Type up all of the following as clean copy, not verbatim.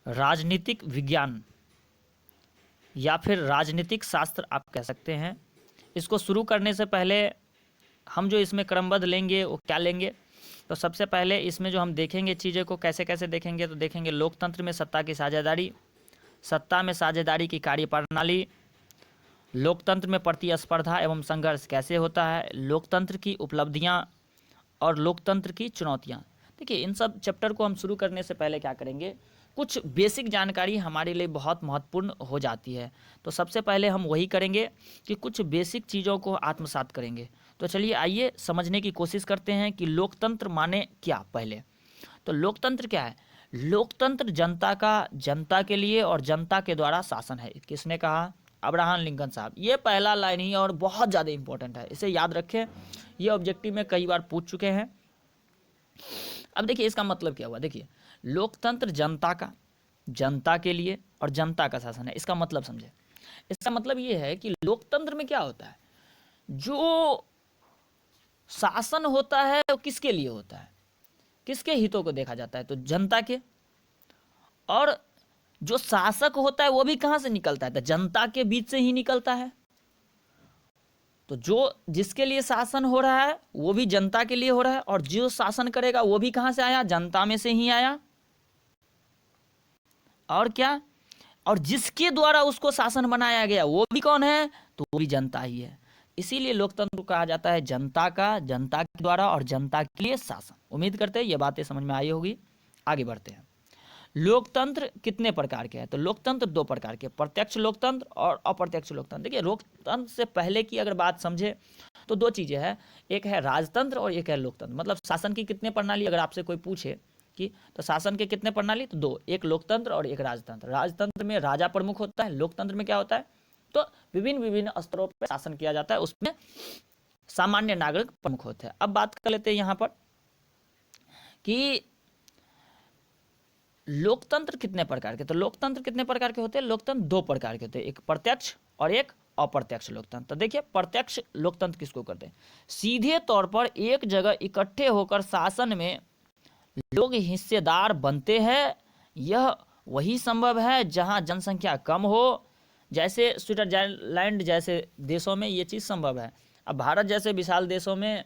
राजनीतिक विज्ञान या फिर राजनीतिक शास्त्र आप कह सकते हैं। इसको शुरू करने से पहले हम जो इसमें क्रमबद्ध लेंगे वो क्या लेंगे, तो सबसे पहले इसमें जो हम देखेंगे चीज़ें को कैसे कैसे देखेंगे, तो देखेंगे लोकतंत्र में सत्ता की साझेदारी, सत्ता में साझेदारी की कार्यप्रणाली, लोकतंत्र में प्रतिस्पर्धा एवं संघर्ष कैसे होता है, लोकतंत्र की उपलब्धियां और लोकतंत्र की चुनौतियां। देखिए इन सब चैप्टर को हम शुरू करने से पहले क्या करेंगे, कुछ बेसिक जानकारी हमारे लिए बहुत महत्वपूर्ण हो जाती है। तो सबसे पहले हम वही करेंगे कि कुछ बेसिक चीज़ों को आत्मसात करेंगे। तो चलिए आइए समझने की कोशिश करते हैं कि लोकतंत्र माने क्या। पहले तो लोकतंत्र क्या है? लोकतंत्र जनता का, जनता के लिए और जनता के द्वारा शासन है। किसने कहा? अब्राहम लिंकन साहब। ये पहला लाइन ही और बहुत ज़्यादा इंपॉर्टेंट है, इसे याद रखें, ये ऑब्जेक्टिव में कई बार पूछ चुके हैं। अब देखिए इसका मतलब क्या हुआ, देखिए लोकतंत्र जनता का, जनता के लिए और जनता का शासन है। इसका मतलब समझे, इसका मतलब ये है कि लोकतंत्र में क्या होता है, जो शासन होता है वो किसके लिए होता है, किसके हितों को देखा जाता है, तो जनता के। और जो शासक होता है वो भी कहां से निकलता है, तो जनता के बीच से ही निकलता है। तो जो जिसके लिए शासन हो रहा है वो भी जनता के लिए हो रहा है, और जो शासन करेगा वो भी कहां से आया, जनता में से ही आया। और क्या, और जिसके द्वारा उसको शासन बनाया गया वो भी कौन है, तो वो भी जनता ही है। इसीलिए लोकतंत्र कहा जाता है जनता का, जनता के द्वारा और जनता के लिए शासन। उम्मीद करते हैं ये बातें समझ में आई होगी। आगे बढ़ते हैं। लोकतंत्र कितने प्रकार के हैं, तो लोकतंत्र दो प्रकार के, प्रत्यक्ष लोकतंत्र और अप्रत्यक्ष लोकतंत्र। देखिए लोकतंत्र से पहले की अगर बात समझे तो दो चीज़ें हैं, एक है राजतंत्र और एक है लोकतंत्र। मतलब शासन की कितने प्रणाली, अगर आपसे कोई पूछे कि तो शासन के कितने प्रणाली, तो दो, एक लोकतंत्र और एक राजतंत्र। राजतंत्र में राजा प्रमुख होता है, लोकतंत्र में क्या होता है, तो विभिन्न विभिन्न स्तरों पर शासन किया जाता है, उसमें सामान्य नागरिक प्रमुख होते हैं। अब बात कर लेते हैं यहाँ पर कि लोकतंत्र कितने प्रकार के, तो लोकतंत्र कितने प्रकार के होते हैं, लोकतंत्र दो प्रकार के होते हैं, एक प्रत्यक्ष और एक अप्रत्यक्ष लोकतंत्र। तो देखिए प्रत्यक्ष लोकतंत्र किसको कहते हैं, सीधे तौर पर एक जगह इकट्ठे होकर शासन में लोग हिस्सेदार बनते हैं। यह वही संभव है जहां जनसंख्या कम हो, जैसे स्विट्जरलैंड जैसे देशों में ये चीज़ संभव है। अब भारत जैसे विशाल देशों में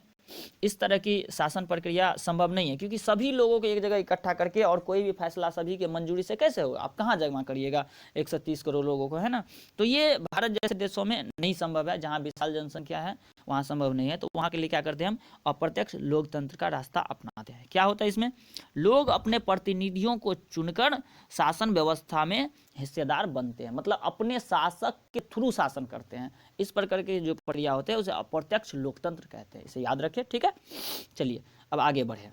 इस तरह की शासन प्रक्रिया संभव नहीं है, क्योंकि सभी लोगों को एक जगह इकट्ठा करके और कोई भी फैसला सभी के मंजूरी से कैसे होगा, आप कहाँ जमा करिएगा 130 करोड़ लोगों को, है ना। तो ये भारत जैसे देशों में नहीं संभव है, जहाँ विशाल जनसंख्या है वहाँ संभव नहीं है। तो वहाँ के लिए क्या करते हैं, हम अप्रत्यक्ष लोकतंत्र का रास्ता अपनाते हैं। क्या होता है इसमें, लोग अपने प्रतिनिधियों को चुनकर शासन व्यवस्था में हिस्सेदार बनते हैं, मतलब अपने शासक के थ्रू शासन करते हैं। इस प्रकार के जो प्रक्रिया होते हैं उसे अप्रत्यक्ष लोकतंत्र कहते हैं, इसे याद रखें, ठीक है। चलिए अब आगे बढ़े।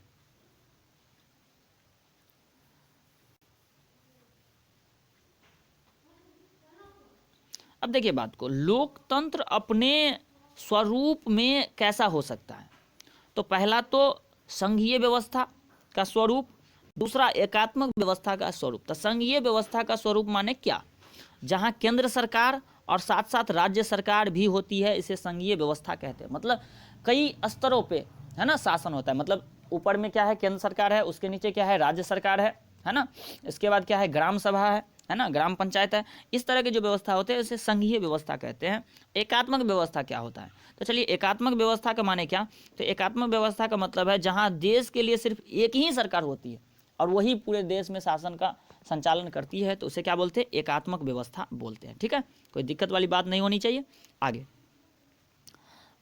अब देखिए बात को, लोकतंत्र अपने स्वरूप में कैसा हो सकता है, तो पहला तो संघीय व्यवस्था का स्वरूप, दूसरा एकात्मक व्यवस्था का स्वरूप। तो संघीय व्यवस्था का स्वरूप माने क्या, जहां केंद्र सरकार और साथ साथ राज्य सरकार भी होती है, इसे संघीय व्यवस्था कहते हैं। मतलब कई स्तरों पे है ना शासन होता है, मतलब ऊपर में क्या है, केंद्र सरकार है, उसके नीचे क्या है, राज्य सरकार है ना, इसके बाद क्या है, ग्राम सभा है ना, ग्राम पंचायत है। इस तरह की जो व्यवस्था होते हैं उसे संघीय व्यवस्था कहते हैं। एकात्मक व्यवस्था क्या होता है, तो चलिए एकात्मक व्यवस्था का माने क्या, तो एकात्मक व्यवस्था का मतलब है जहां देश के लिए सिर्फ एक ही सरकार होती है और वही पूरे देश में शासन का संचालन करती है, तो उसे क्या बोलते हैं, एकात्मक व्यवस्था बोलते हैं, ठीक है। कोई दिक्कत वाली बात नहीं होनी चाहिए। आगे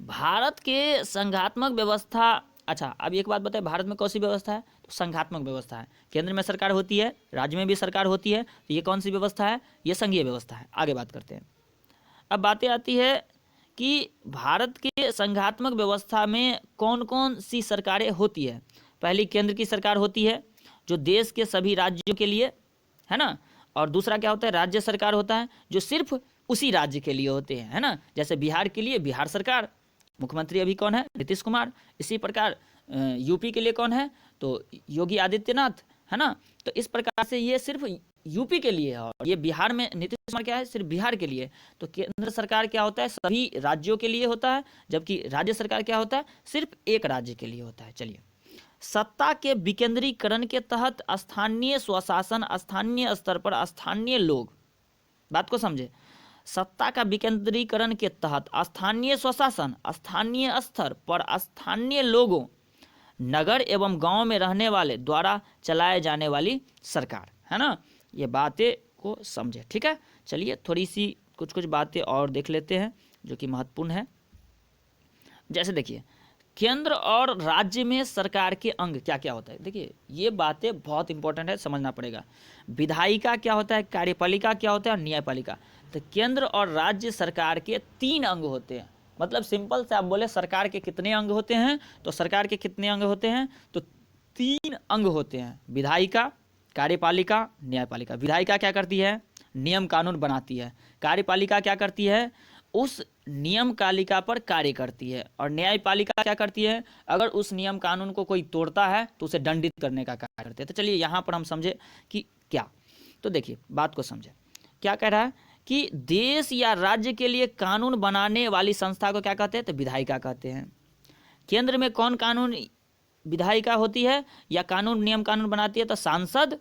भारत के संघात्मक व्यवस्था, अच्छा अब एक बात बताए, भारत में कौन सी व्यवस्था है, तो संघात्मक व्यवस्था है। केंद्र में सरकार होती है, राज्य में भी सरकार होती है, तो ये कौन सी व्यवस्था है, ये संघीय व्यवस्था है। आगे बात करते हैं। अब बातें आती है कि भारत के संघात्मक व्यवस्था में कौन कौन सी सरकारें होती है। पहली केंद्र की सरकार होती है जो देश के सभी राज्यों के लिए, है ना, और दूसरा क्या होता है, राज्य सरकार होता है जो सिर्फ उसी राज्य के लिए होते हैं, है ना। जैसे बिहार के लिए बिहार सरकार, मुख्यमंत्री अभी कौन है, नीतीश कुमार। इसी प्रकार यूपी के लिए कौन है, तो योगी आदित्यनाथ, है ना। तो इस प्रकार से ये सिर्फ यूपी के लिए है, और ये बिहार में नीतीश कुमार क्या है, सिर्फ बिहार के लिए। तो केंद्र सरकार क्या होता है, सभी राज्यों के लिए होता है, जबकि राज्य सरकार क्या होता है, सिर्फ एक राज्य के लिए होता है। चलिए सत्ता के विकेंद्रीकरण के तहत स्थानीय स्वशासन, स्थानीय स्तर पर स्थानीय लोग, बात को समझे, सत्ता का विकेंद्रीकरण के तहत स्थानीय स्वशासन, स्थानीय स्तर पर स्थानीय लोगों, नगर एवं गांव में रहने वाले द्वारा चलाए जाने वाली सरकार, है ना। ये बातें को समझे, ठीक है। चलिए थोड़ी सी कुछ बातें और देख लेते हैं जो कि महत्वपूर्ण है। जैसे देखिए, केंद्र और राज्य में सरकार के अंग क्या क्या होता है। देखिए ये बातें बहुत इंपॉर्टेंट है, समझना पड़ेगा। विधायिका क्या होता है, कार्यपालिका क्या होता है और न्यायपालिका। तो केंद्र और राज्य सरकार के 3 अंग होते हैं। मतलब सिंपल से आप बोले सरकार के कितने अंग होते हैं, तो सरकार के कितने अंग होते हैं, तो 3 अंग होते हैं, विधायिका, कार्यपालिका, न्यायपालिका। विधायिका क्या करती है, नियम कानून बनाती है। कार्यपालिका क्या करती है, उस नियम कालिका पर कार्य करती है। और न्यायपालिका क्या करती है, अगर उस नियम कानून को कोई तोड़ता है तो उसे दंडित करने का कार्य करती है। तो चलिए यहाँ पर हम समझे कि क्या, तो देखिए बात को समझे। क्या कह रहा है कि देश या राज्य के लिए कानून बनाने वाली संस्था को क्या कहते हैं, तो विधायिका कहते हैं। केंद्र में कौन कानून विधायिका होती है या कानून नियम कानून बनाती है, तो सांसद,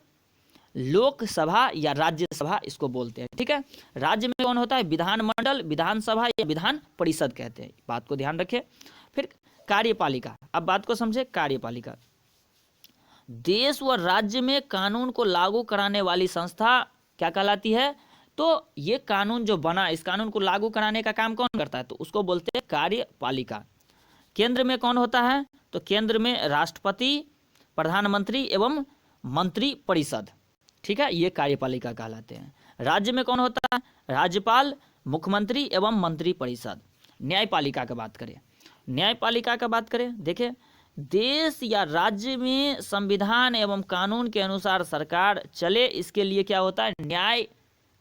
लोकसभा या राज्यसभा इसको बोलते हैं, ठीक है। राज्य में कौन होता है, विधानमंडल, विधानसभा या विधान परिषद कहते हैं, बात को ध्यान रखें। फिर कार्यपालिका, अब बात को समझे। कार्यपालिका देश व राज्य में कानून को लागू कराने वाली संस्था क्या कहलाती है, तो ये कानून जो बना, इस कानून को लागू कराने का काम कौन करता है, तो उसको बोलते हैं कार्यपालिका। केंद्र में कौन होता है, तो केंद्र में राष्ट्रपति, प्रधानमंत्री एवं मंत्री परिषद, ठीक है, ये कार्यपालिका कहलाते हैं। राज्य में कौन होता है, राज्यपाल, मुख्यमंत्री एवं मंत्री परिषद। न्यायपालिका की बात करें, न्यायपालिका का बात करें, देखें, देश या राज्य में संविधान एवं कानून के अनुसार सरकार चले, इसके लिए क्या होता है, न्याय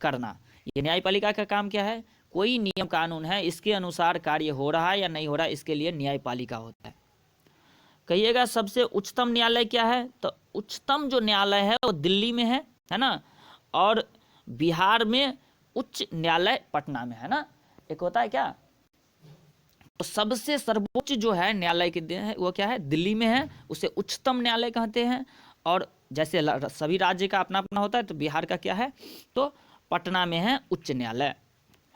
करना। ये न्यायपालिका का काम क्या है, कोई नियम कानून है, इसके अनुसार कार्य हो रहा है या नहीं हो रहा है, इसके लिए न्यायपालिका होता है। कहिएगा सबसे उच्चतम न्यायालय क्या है, तो उच्चतम जो न्यायालय है वो दिल्ली में है ना, और बिहार में उच्च न्यायालय पटना में है ना। एक होता है क्या, तो सबसे सर्वोच्च जो है न्यायालय के वो क्या है, दिल्ली में है, उसे उच्चतम न्यायालय कहते हैं। और जैसे सभी राज्य का अपना अपना होता है, तो बिहार का क्या है, तो पटना में है उच्च न्यायालय,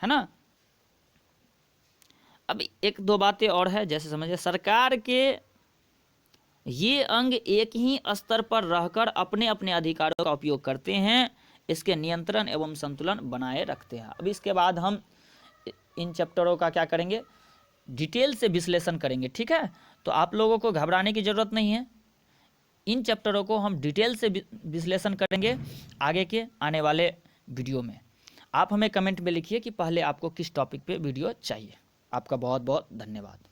है ना। अब 1-2 बातें और है, जैसे समझिए, सरकार के ये अंग एक ही स्तर पर रहकर अपने अपने अधिकारों का उपयोग करते हैं, इसके नियंत्रण एवं संतुलन बनाए रखते हैं। अब इसके बाद हम इन चैप्टरों का क्या करेंगे, डिटेल से विश्लेषण करेंगे, ठीक है। तो आप लोगों को घबराने की ज़रूरत नहीं है, इन चैप्टरों को हम डिटेल से विश्लेषण करेंगे आगे के आने वाले वीडियो में। आप हमें कमेंट में लिखिए कि पहले आपको किस टॉपिक पे वीडियो चाहिए। आपका बहुत बहुत धन्यवाद।